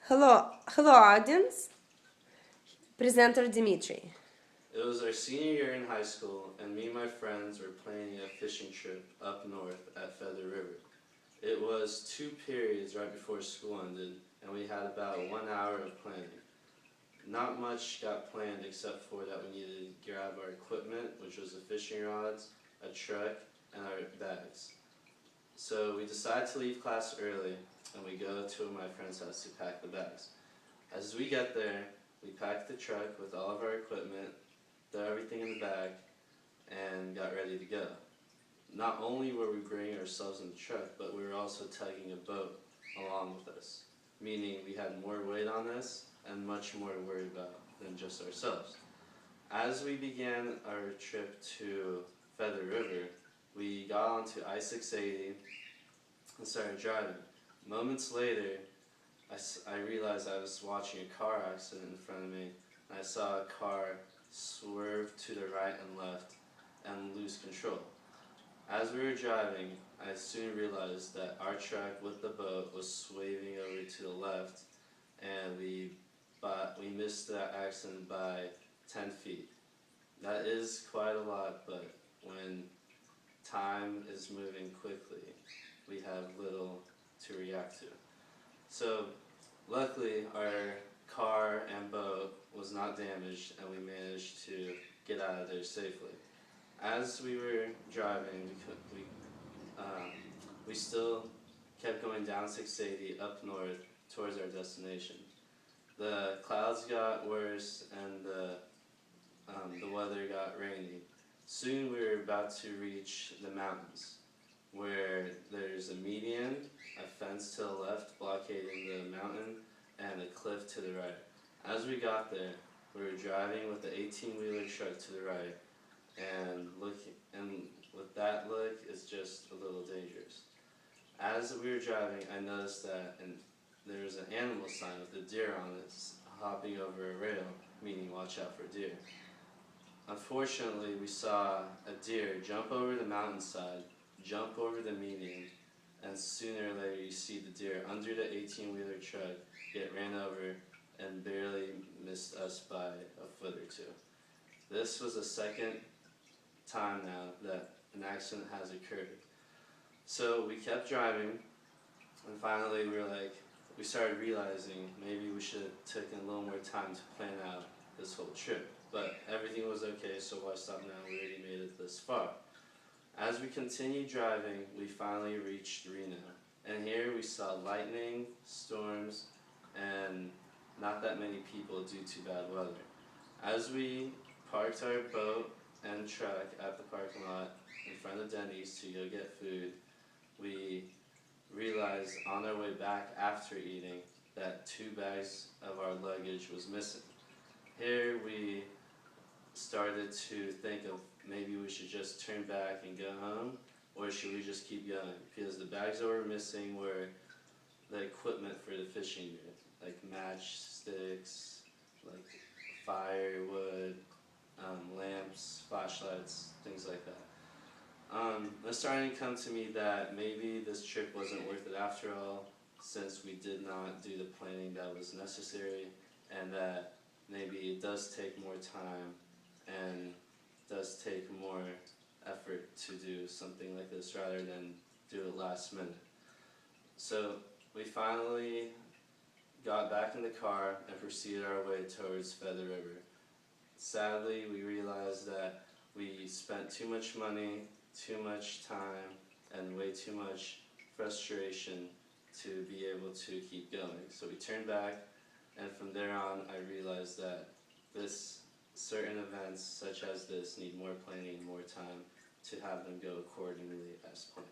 Hello, audience. Presenter Dimitri. It was our senior year in high school, and me and my friends were planning a fishing trip up north at Feather River. It was 2 periods right before school ended, and we had about 1 hour of planning. Not much got planned except for that we needed to grab our equipment, which was the fishing rods, a truck, and our bags. So we decided to leave class early, and we go to my friend's house to pack the bags. As we get there, we packed the truck with all of our equipment, threw everything in the bag, and got ready to go. Not only were we bringing ourselves in the truck, but we were also tugging a boat along with us, meaning we had more weight on us and much more to worry about than just ourselves. As we began our trip to Feather River, we got onto I-680 and started driving. Moments later, I realized I was watching a car accident in front of me, and I saw a car swerve to the right and left and lose control. As we were driving, I soon realized that our truck with the boat was swerving over to the left, and we missed that accident by 10 feet. That is quite a lot, but when time is moving quickly, we have little to react to. So, luckily, our car and boat was not damaged, and we managed to get out of there safely. As we were driving, we still kept going down 680 up north towards our destination. The clouds got worse, and the weather got rainy. Soon we were about to reach the mountains, where there's a median, a fence to the left blockading the mountain, and a cliff to the right. As we got there, we were driving with the 18-wheeler truck to the right, and with that look, it's just a little dangerous. As we were driving, I noticed that there was an animal sign with a deer on it hopping over a rail, meaning watch out for deer. Unfortunately, we saw a deer jump over the mountainside, jump over the median, and sooner or later you see the deer under the 18-wheeler truck get ran over and barely missed us by a foot or two. This was the second time now that an accident has occurred. So we kept driving, and finally we started realizing maybe we should have taken a little more time to plan out this whole trip. But everything was okay, so why stop now? We already made it this far. As we continued driving, we finally reached Reno. And here we saw lightning, storms, and not that many people due to bad weather. As we parked our boat and truck at the parking lot in front of Denny's to go get food, we realized on our way back after eating that 2 bags of our luggage was missing. Here we started to think of maybe we should just turn back and go home, or should we just keep going? Because the bags that were missing were the equipment for the fishing gear, like matchsticks, like firewood, lamps, flashlights, things like that. It's starting to come to me that maybe this trip wasn't worth it after all, since we did not do the planning that was necessary, and that maybe it does take more time and does take more effort to do something like this rather than do it last minute. So we finally got back in the car and proceeded our way towards Feather River. Sadly, we realized that we spent too much money, too much time, and way too much frustration to be able to keep going. So we turned back, and from there on I realized that certain events such as this need more planning and more time to have them go accordingly as planned.